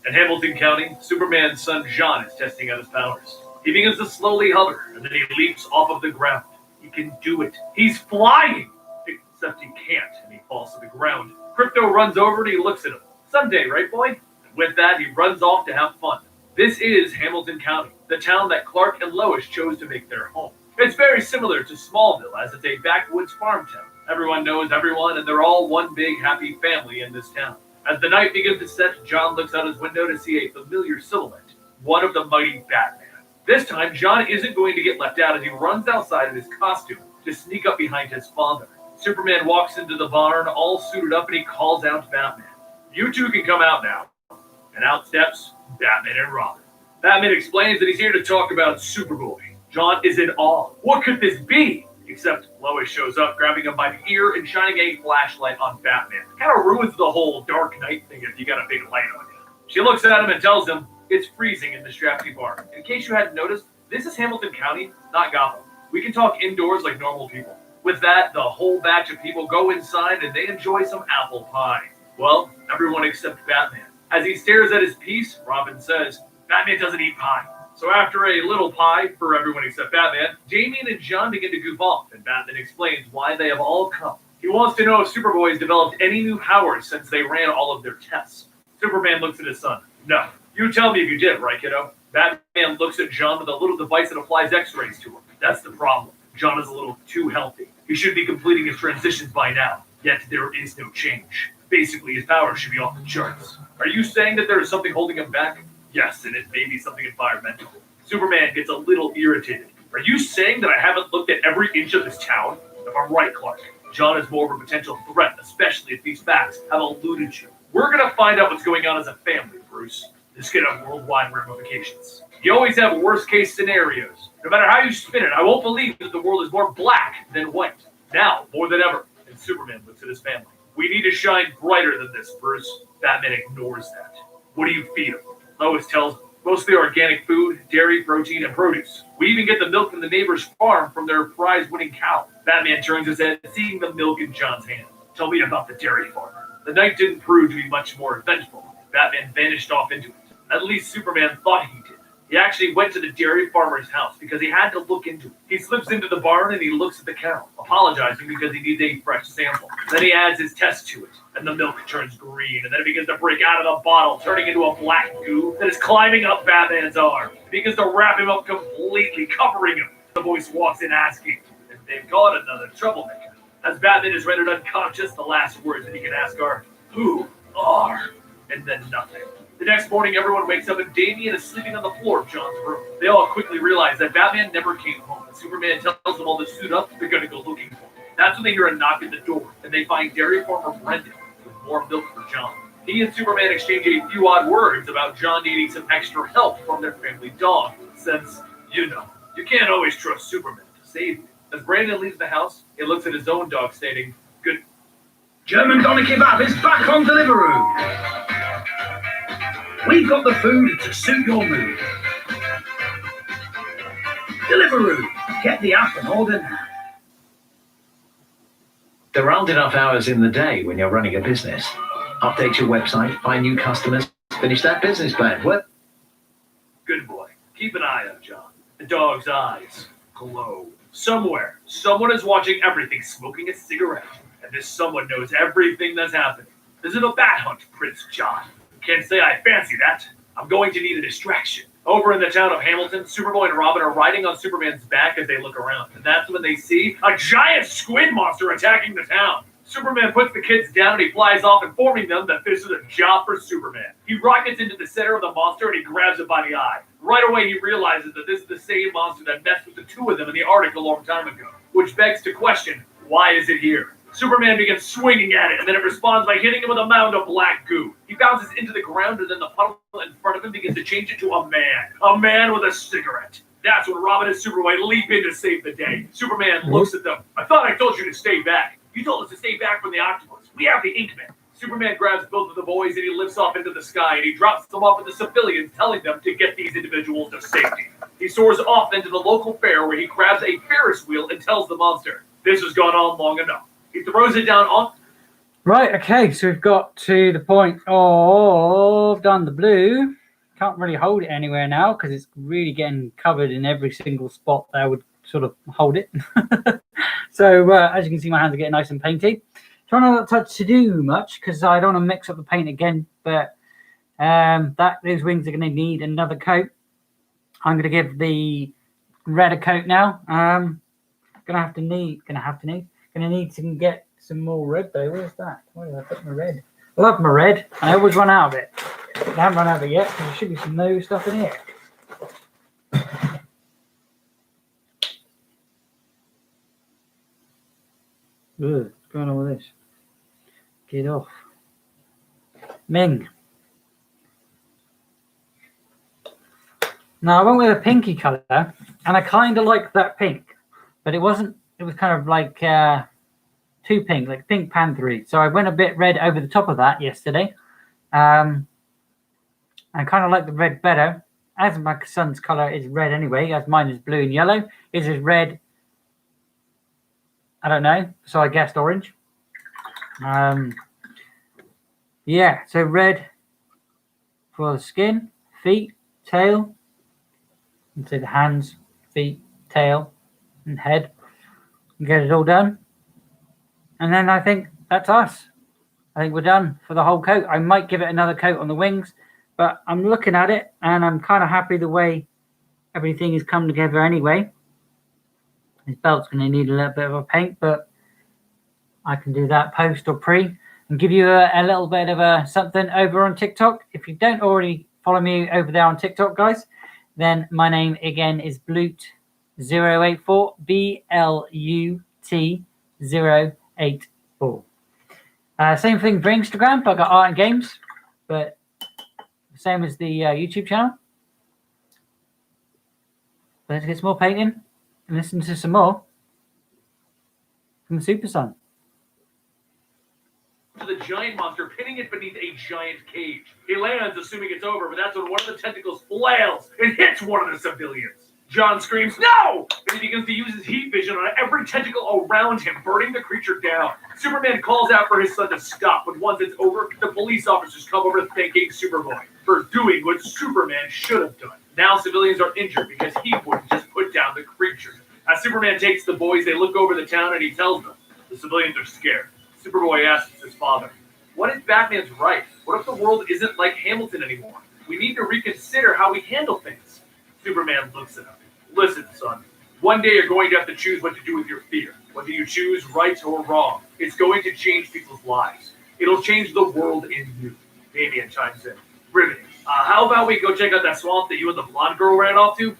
In Hamilton County, Superman's son John is testing out his powers. He begins to slowly hover, and then he leaps off of the ground. He can do it. He's flying! Except he can't, and he falls to the ground. Crypto runs over and he looks at him. Someday, right, boy? And with that, he runs off to have fun. This is Hamilton County, the town that Clark and Lois chose to make their home. It's very similar to Smallville, as it's a backwoods farm town. Everyone knows everyone, and they're all one big happy family in this town. As the night begins to set, John looks out his window to see a familiar silhouette, one of the mighty Batman. This time, John isn't going to get left out as he runs outside in his costume to sneak up behind his father. Superman walks into the barn, all suited up, and he calls out to Batman. You two can come out now. And out steps Batman and Robin. Batman explains that he's here to talk about Superboy. John is in awe. What could this be? Except Lois shows up, grabbing him by the ear and shining a flashlight on Batman. Kind of ruins the whole Dark Knight thing if you got a big light on you. She looks at him and tells him, it's freezing in the Strapsy Bar. In case you hadn't noticed, this is Hamilton County, not Gotham. We can talk indoors like normal people. With that, the whole batch of people go inside and they enjoy some apple pie. Well, everyone except Batman. As he stares at his piece, Robin says, Batman doesn't eat pie. So after a little pie for everyone except Batman, Damian and John begin to goof off, and Batman explains why they have all come. He wants to know if Superboy has developed any new powers since they ran all of their tests. Superman looks at his son. No. You tell me if you did, right, kiddo? Batman looks at John with a little device that applies x-rays to him. That's the problem. John is a little too healthy. He should be completing his transitions by now. Yet there is no change. Basically, his powers should be off the charts. Are you saying that there is something holding him back? Yes, and it may be something environmental. Superman gets a little irritated. Are you saying that I haven't looked at every inch of this town? If I'm right, Clark, John is more of a potential threat, especially if these facts have eluded you. We're gonna find out what's going on as a family, Bruce. This could have worldwide ramifications. You always have worst-case scenarios. No matter how you spin it, I won't believe that the world is more black than white. Now, more than ever, and Superman looks at his family. We need to shine brighter than this, Bruce. Batman ignores that. What do you feed him? Lois tells him. Mostly organic food, dairy, protein, and produce. We even get the milk from the neighbor's farm from their prize-winning cow. Batman turns his head, seeing the milk in John's hand. Tell me about the dairy farmer. The night didn't prove to be much more eventful. Batman vanished off into it. At least Superman thought he did. He actually went to the dairy farmer's house because he had to look into it. He slips into the barn and he looks at the cow, apologizing because he needs a fresh sample. Then he adds his test to it, and the milk turns green, and then it begins to break out of the bottle, turning into a black goo that is climbing up Batman's arm. It begins to wrap him up completely, covering him. The voice walks in asking if they've got another troublemaker. As Batman is rendered unconscious, the last words that he can ask are, who are? And then nothing. The next morning, everyone wakes up and Damian is sleeping on the floor of John's room. They all quickly realize that Batman never came home, and Superman tells them all to suit up, they're going to go looking for him. That's when they hear a knock at the door, and they find dairy farmer Brendan with more milk for John. He and Superman exchange a few odd words about John needing some extra help from their family dog, since, you can't always trust Superman to save you. As Brandon leaves the house, he looks at his own dog, stating, good.
German Doner Kebab is back on Deliveroo. We've got the food to suit your mood. Deliveroo. Get the app and order now.
There aren't enough hours in the day when you're running a business. Update your website, find new customers, finish that business plan. What?
Good boy. Keep an eye on John. The dog's eyes glow. Somewhere, someone is watching everything, smoking a cigarette. And this someone knows everything that's happening. This is a bat hunt, Prince John. Can't say I fancy that. I'm going to need a distraction. Over in the town of Hamilton, Superboy and Robin are riding on Superman's back as they look around. And that's when they see a giant squid monster attacking the town. Superman puts the kids down and he flies off, informing them that this is a job for Superman. He rockets into the center of the monster and he grabs it by the eye. Right away he realizes that this is the same monster that messed with the two of them in the Arctic a long time ago. Which begs to question, why is it here? Superman begins swinging at it, and then it responds by hitting him with a mound of black goo. He bounces into the ground, and then the puddle in front of him begins to change into a man with a cigarette. That's when Robin and Superboy leap in to save the day. Superman looks at them. I thought I told you to stay back. You told us to stay back from the octopus. We have the Inkman. Superman grabs both of the boys, and he lifts off into the sky, and he drops them off at the civilians, telling them to get these individuals to safety. He soars off then to the local fair, where he grabs a Ferris wheel and tells the monster, this has gone on long enough. He throws it down on...
Right, okay, so we've got to the point of done the blue. can't really hold it anywhere now because it's really getting covered in every single spot that I would sort of hold it. So as you can see, my hands are getting nice and painty. Trying not to touch too much because I don't want to mix up the paint again, but those wings are going to need another coat. I'm going to give the red a coat now. Gonna need to get some more red though. Where's that? Where did I put my red? I love my red. I always run out of it. I haven't run out of it yet because there should be some new stuff in here. Ugh, what's going on with this? Get off. Ming. Now I went with a pinky colour and I kind of like that pink, but it wasn't, it was kind of like too pink, like pink panthery. So I went a bit red over the top of that yesterday. I kind of like the red better, as my son's colour is red anyway, as mine is blue and yellow. His is red, I don't know, so I guessed orange. Yeah, so red for the skin, feet, tail, and so the hands, feet, tail, and head. And get it all done. And then I think that's us. I think we're done for the whole coat. I might give it another coat on the wings, but I'm looking at it and I'm kind of happy the way everything has come together anyway. His belt's going to need a little bit of a paint, but I can do that post or pre and give you a little bit of a something over on TikTok. If you don't already follow me over there on TikTok, guys, then my name again is Blut084, BLUT084. Same thing for Instagram, but I got art and games, but same as the YouTube channel. Let's get some more painting and listen to some more from the Super Sun.
To the giant monster, pinning it beneath a giant cage. He lands, assuming it's over, but that's when one of the tentacles flails and hits one of the civilians. John screams, "No!" and he begins to use his heat vision on every tentacle around him, burning the creature down. Superman calls out for his son to stop, but once it's over, the police officers come over thanking Superboy for doing what Superman should have done. Now civilians are injured because he wouldn't just put down the creature. As Superman takes the boys, they look over the town and he tells them, the civilians are scared. Superboy asks his father, "What if Batman's right? What if the world isn't like Hamilton anymore? We need to reconsider how we handle things." Superman looks at him. "Listen, son, one day you're going to have to choose what to do with your fear. Whether you choose right or wrong, it's going to change people's lives. It'll change the world in you." Damian chimes in. "Riveting. How about we go check out that swamp that you and the blonde girl ran off to,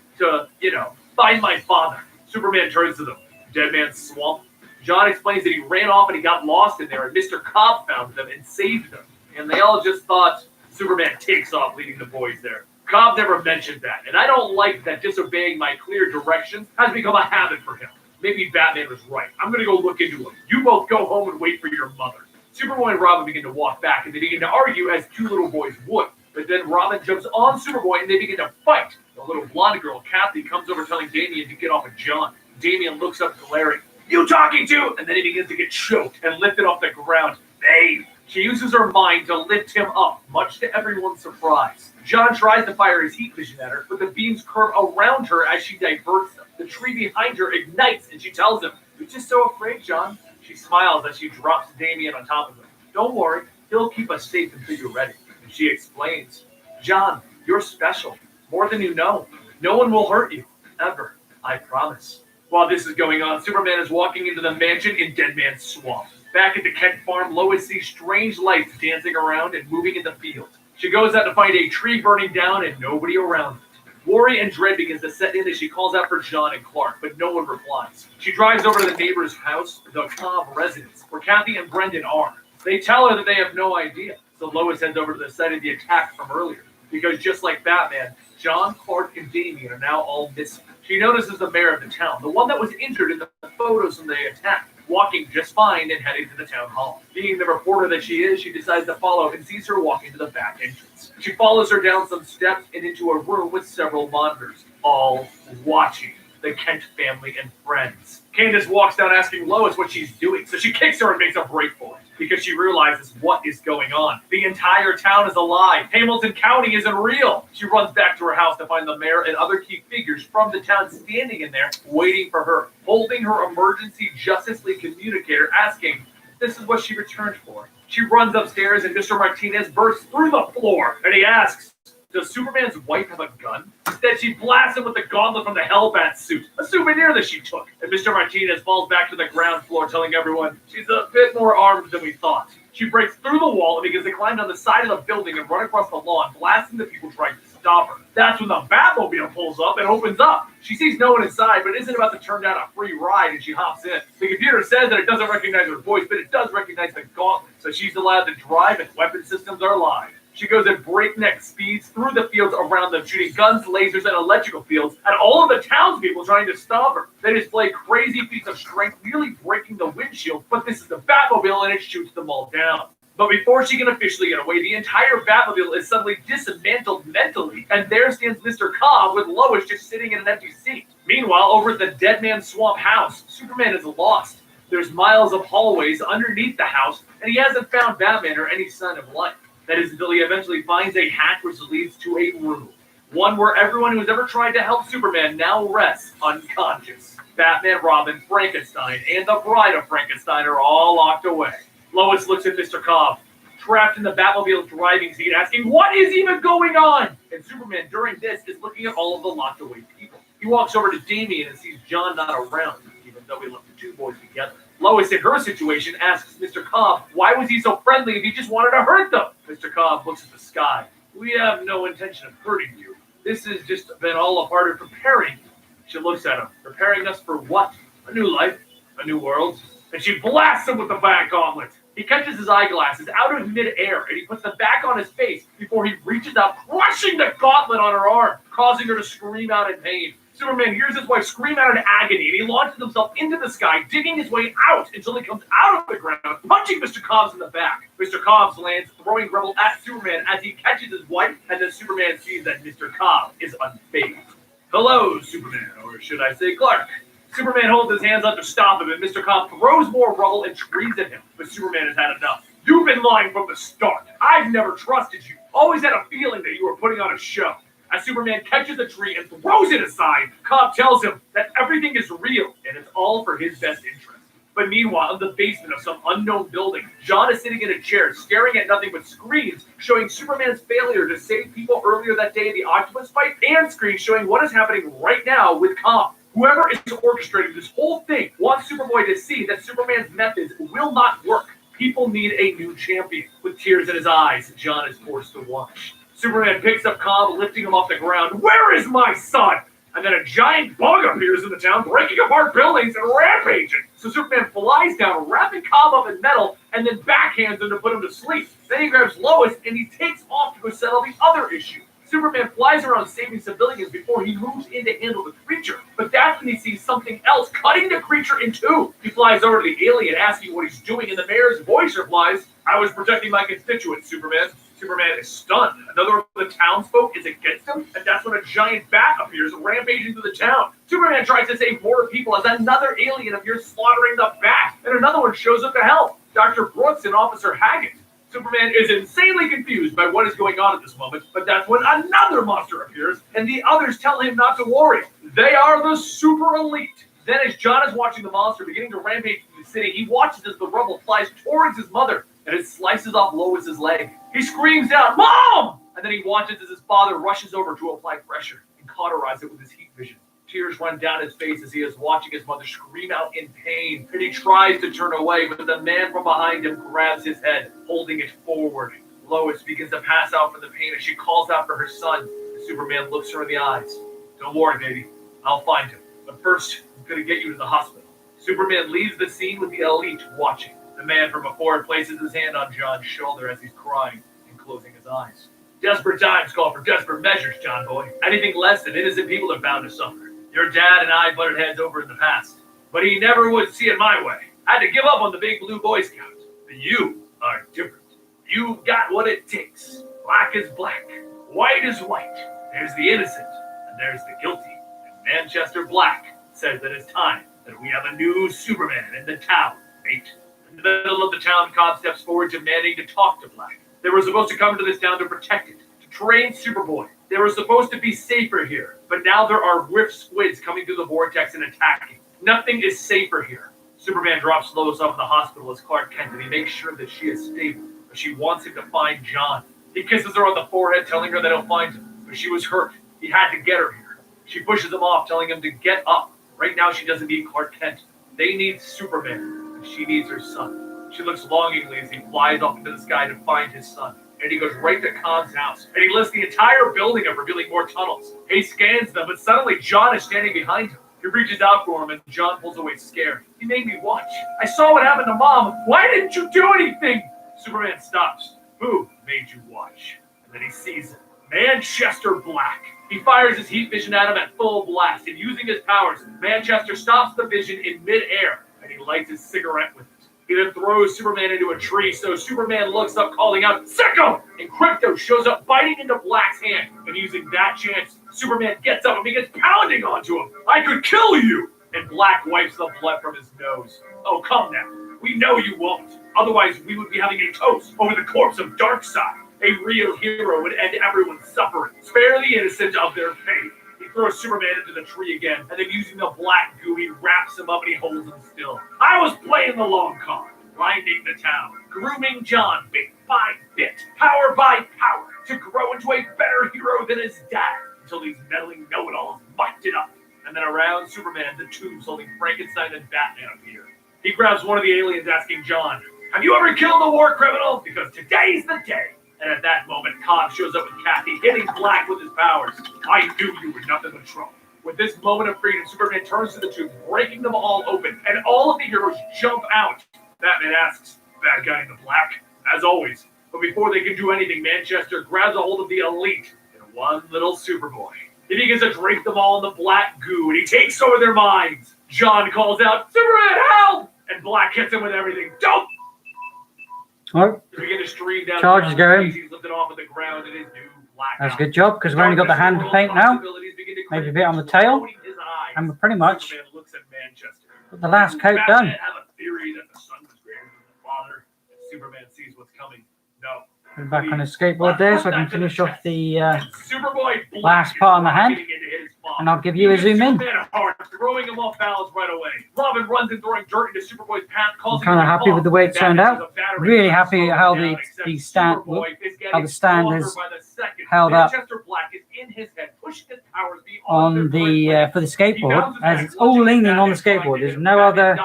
find my father?" Superman turns to them. "Dead Man's Swamp?" John explains that he ran off and he got lost in there, and Mr. Cobb found them and saved them. And they all just thought Superman takes off leading the boys there. Cobb never mentioned that, and I don't like that disobeying my clear directions has become a habit for him. Maybe Batman was right. I'm going to go look into him. You both go home and wait for your mother. Superboy and Robin begin to walk back, and they begin to argue as two little boys would. But then Robin jumps on Superboy, and they begin to fight. The little blonde girl, Kathy, comes over telling Damian to get off of John. Damian looks up glaring. "You talking to?" And then he begins to get choked and lifted off the ground. Babe! She uses her mind to lift him up, much to everyone's surprise. John tries to fire his heat vision at her, but the beams curve around her as she diverts them. The tree behind her ignites, and she tells him, "You're just so afraid, John." She smiles as she drops Damian on top of him. "Don't worry, he'll keep us safe until you're ready." And she explains, "John, you're special, more than you know. No one will hurt you, ever, I promise." While this is going on, Superman is walking into the mansion in Dead Man's Swamp. Back at the Kent farm, Lois sees strange lights dancing around and moving in the field. She goes out to find a tree burning down and nobody around it. Worry and dread begins to set in as she calls out for John and Clark, but no one replies. She drives over to the neighbor's house, the Cobb residence, where Kathy and Brendan are. They tell her that they have no idea, so Lois heads over to the site of the attack from earlier. Because just like Batman, John, Clark, and Damian are now all missing. She notices the mayor of the town, the one that was injured in the photos from the attack, walking just fine and heading to the town hall. Being the reporter that she is, she decides to follow and sees her walking to the back entrance. She follows her down some steps and into a room with several monitors, all watching the Kent family and friends. Candace walks down asking Lois what she's doing, so she kicks her and makes a break for it. because she realizes what is going on. The entire town is a lie. Hamilton County isn't real. She runs back to her house to find the mayor and other key figures from the town standing in there waiting for her, holding her emergency Justice League communicator, asking, this is what she returned for. She runs upstairs and Mr. Martinez bursts through the floor and he asks, does Superman's wife have a gun? Instead, she blasts him with the gauntlet from the Hellbat suit, a souvenir that she took. And Mr. Martinez falls back to the ground floor, telling everyone she's a bit more armed than we thought. She breaks through the wall and begins to climb down the side of the building and run across the lawn, blasting the people trying to stop her. That's when the Batmobile pulls up and opens up. She sees no one inside, but isn't about to turn down a free ride, and she hops in. The computer says that it doesn't recognize her voice, but it does recognize the gauntlet, so she's allowed to drive and weapon systems are live. She goes at breakneck speeds through the fields around them, shooting guns, lasers, and electrical fields at all of the townspeople trying to stop her. They display crazy feats of strength, nearly breaking the windshield, but this is the Batmobile and it shoots them all down. But before she can officially get away, the entire Batmobile is suddenly dismantled mentally, and there stands Mr. Cobb with Lois just sitting in an empty seat. Meanwhile, over at the Dead Man's Swamp house, Superman is lost. There's miles of hallways underneath the house, and he hasn't found Batman or any sign of life. That is until he eventually finds a hatch which leads to a room. One where everyone who has ever tried to help Superman now rests unconscious. Batman, Robin, Frankenstein, and the Bride of Frankenstein are all locked away. Lois looks at Mr. Cobb, trapped in the Batmobile driving seat, asking, what is even going on? And Superman, during this, is looking at all of the locked away people. He walks over to Damian and sees John not around, even though he left the two boys together. Lois, in her situation, asks Mr. Cobb, why was he so friendly if he just wanted to hurt them? Mr. Cobb looks at the sky. We have no intention of hurting you. This has just been all a part of preparing you. She looks at him. Preparing us for what? A new life, a new world. And she blasts him with the bat gauntlet. He catches his eyeglasses out of midair, and he puts them back on his face before he reaches out, crushing the gauntlet on her arm, causing her to scream out in pain. Superman hears his wife scream out in agony, and he launches himself into the sky, digging his way out until he comes out of the ground, punching Mr. Cobbs in the back. Mr. Cobbs lands, throwing rubble at Superman as he catches his wife, and then Superman sees that Mr. Cobb is unfazed. Hello, Superman, or should I say Clark? Superman holds his hands up to stop him, and Mr. Cobb throws more rubble and screams at him. But Superman has had enough. You've been lying from the start. I've never trusted you. Always had a feeling that you were putting on a show. As Superman catches a tree and throws it aside, Cobb tells him that everything is real and it's all for his best interest. But meanwhile, in the basement of some unknown building, John is sitting in a chair, staring at nothing but screens showing Superman's failure to save people earlier that day in the octopus fight, and screens showing what is happening right now with Cobb. Whoever is orchestrating this whole thing wants Superboy to see that Superman's methods will not work. People need a new champion. With tears in his eyes, John is forced to watch. Superman picks up Cobb, lifting him off the ground. Where is my son? And then a giant bug appears in the town, breaking apart buildings and rampaging. So Superman flies down, wrapping Cobb up in metal, and then backhands him to put him to sleep. Then he grabs Lois, and he takes off to go settle the other issue. Superman flies around saving civilians before he moves in to handle the creature. But that's when he sees something else cutting the creature in two. He flies over to the alien, asking what he's doing, and the mayor's voice replies, I was protecting my constituents, Superman. Superman is stunned. Another of the townsfolk is against him, and that's when a giant bat appears, rampaging through the town. Superman tries to save more people as another alien appears slaughtering the bat, and another one shows up to help, Dr. Brooks and Officer Haggett. Superman is insanely confused by what is going on at this moment, but that's when another monster appears, and the others tell him not to worry. They are the super elite. Then as John is watching the monster beginning to rampage through the city, he watches as the rubble flies towards his mother, and it slices off Lois's leg. He screams out, Mom! And then he watches as his father rushes over to apply pressure and cauterize it with his heat vision. Tears run down his face as he is watching his mother scream out in pain, and he tries to turn away, but the man from behind him grabs his head, holding it forward. Lois begins to pass out from the pain as she calls out for her son. Superman looks her in the eyes. Don't worry, baby. I'll find him. But first, I'm going to get you to the hospital. Superman leaves the scene with the elite watching. The man from before places his hand on John's shoulder as he's crying and closing his eyes. Desperate times call for desperate measures, John boy. Anything less than innocent people are bound to suffer. Your dad and I butted heads over in the past, but he never would see it my way. I had to give up on the big blue Boy Scouts. But you are different. You got what it takes. Black is black. White is white. There's the innocent, and there's the guilty. And Manchester Black says that it's time that we have a new Superman in the town, mate. In the middle of the town, Cobb steps forward demanding to talk to Black. They were supposed to come to this town to protect it, to train Superboy. They were supposed to be safer here, but now there are rift squids coming through the vortex and attacking. Nothing is safer here. Superman drops Lois off in the hospital as Clark Kent, and he makes sure that she is stable, but she wants him to find John. He kisses her on the forehead, telling her that he'll find him, but she was hurt. He had to get her here. She pushes him off, telling him to get up. Right now, she doesn't need Clark Kent. They need Superman, and she needs her son. She looks longingly as he flies off into the sky to find his son. And he goes right to Khan's house, and he lifts the entire building up, revealing more tunnels. He scans them, but suddenly John is standing behind him. He reaches out for him, and John pulls away scared. He made me watch. I saw what happened to Mom. Why didn't you do anything? Superman stops. Who made you watch? And then he sees him. Manchester Black. He fires his heat vision at him at full blast, and using his powers, Manchester stops the vision in midair, and he lights his cigarette with it. He then throws Superman into a tree, so Superman looks up, calling out, "Sicko!" And Crypto shows up, biting into Black's hand. And using that chance, Superman gets up and begins pounding onto him. "I could kill you!" And Black wipes the blood from his nose. "Oh, come now. We know you won't. Otherwise, we would be having a toast over the corpse of Darkseid. A real hero would end everyone's suffering, spare the innocent of their fate." He throws Superman into the tree again, and then using the black goo, he wraps him up and he holds him still. "I was playing the long card, grinding the town, grooming John bit by bit, power by power, to grow into a better hero than his dad, until these meddling know-it-alls mucked it up." And then around Superman, the tubes holding Frankenstein and Batman appear. He grabs one of the aliens, asking John, "Have you ever killed a war criminal? Because today's the day." And at that moment, Cobb shows up with Kathy, hitting Black with his powers. "I knew you were nothing but trouble." With this moment of freedom, Superman turns to the tubes, breaking them all open, and all of the heroes jump out. Batman asks, "Bad guy in the black?" As always. But before they can do anything, Manchester grabs a hold of the elite and one little Superboy. He begins to drink them all in the black goo, and he takes over their minds. John calls out, "Superman, help!" And Black hits him with everything. "Don't!"
Oh,
Begin to stream down.
charge is going.
He's lifted off of the ground in his new black
That's a
outfit.
good job, because we've only got the hand to paint now. Maybe a bit on the tail. And we're pretty much
Superman looks at Manchester.
got the last coat
Batman
done.
have a theory that the son was greater than the father. Superman sees what's coming. No.
Put him back on his skateboard there so I can finish off the
Superboy
last part on the hand.
getting into his father.
And I'll give you a zoom in.
Superman hard, throwing him off balance right away. Robin runs and throwing dirt into Superboy's path.
I'm kind of happy with the way it turned out. Really happy how the stand how the stand has held up on the for the skateboard, as it's all leaning on the skateboard. There's no other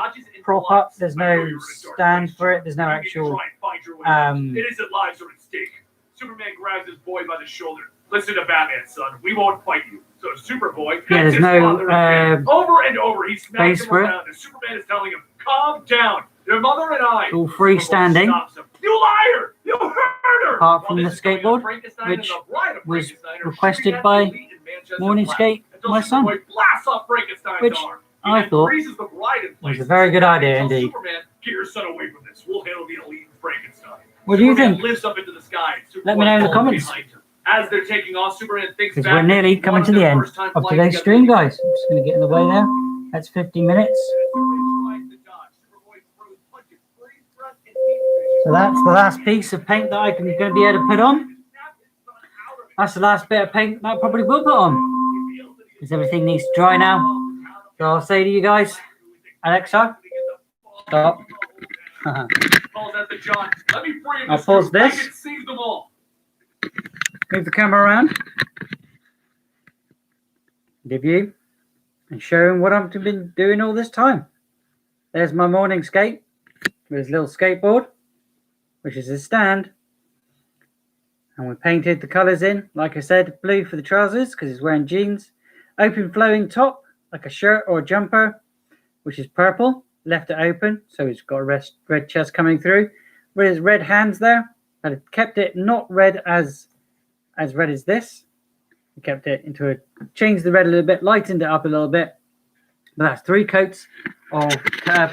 prop up. There's no stand for it. There's no actual
it isn't lives are at stake. Superman grabs his boy by the shoulder. "Listen to Batman, son. We won't fight you." So Superboy
there's no
over and over. He smacks
base
him
for it.
around, and Superman is telling him, "Calm down. Your mother and I."
All freestanding.
"You liar! You heard her!"
Apart from the skateboard, which was requested by Mourningskate, my son, which I thought was a very good idea indeed.
Superman, "Get your son away from this. We'll handle the elite Frankenstein."
What do you
Superman
think?
lifts up into the sky.
Let me know in the
Superboy
comments.
behind him. As they're taking off, Superman thinks
Because
back
we're nearly
to
coming to
one
the
their
end
first time
of
flying
today's
together.
stream, guys. I'm just going to get in the way there. That's 50 minutes. So that's the last piece of paint that I'm going to be able to put on. That's the last bit of paint that I probably will put on, because everything needs to dry now. So I'll say to you guys, Alexa, stop. I'll pause this. Move the camera around. Give you and show him what I've been doing all this time. There's my morning skate with his little skateboard, which is his stand. And we painted the colours in, like I said, blue for the trousers because he's wearing jeans. Open flowing top, like a shirt or a jumper, which is purple. Left it open, so he's got a red chest coming through. With his red hands there, but I kept it not red as red as this. I kept it into a, changed the red a little bit, lightened it up a little bit. But that's 3 coats of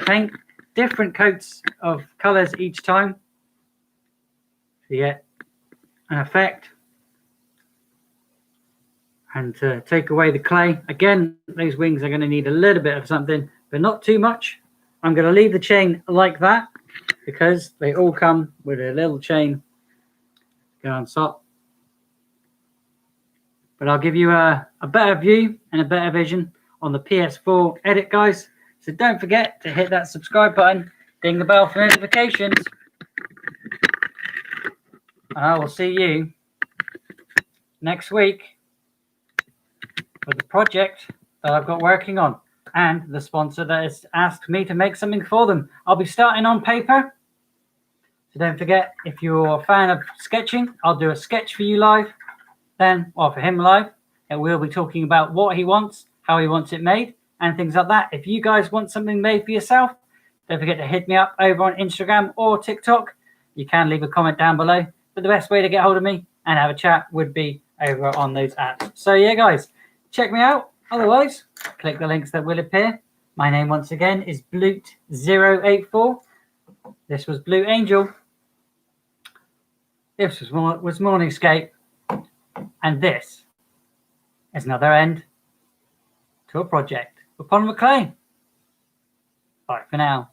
paint, different coats of colours each time. So you get an effect. And to take away the clay, again, those wings are going to need a little bit of something, but not too much. I'm going to leave the chain like that because they all come with a little chain going on top. But I'll give you a better view and a better vision on the PS4 edit, guys. So don't forget to hit that subscribe button, ding the bell for notifications, and I will see you next week with the project that I've got working on and the sponsor that has asked me to make something for them. I'll be starting on paper. So don't forget, if you're a fan of sketching, I'll do a sketch for you live. Then, or for him live, and we'll be talking about what he wants, how he wants it made, and things like that. If you guys want something made for yourself, don't forget to hit me up over on Instagram or TikTok. You can leave a comment down below, but the best way to get hold of me and have a chat would be over on those apps. So yeah, guys, check me out. Otherwise, click the links that will appear. My name once again is Blute084. This was Blue Angel. This was Mourningskate. And this is another end to a project with Pond McLean. Bye for now.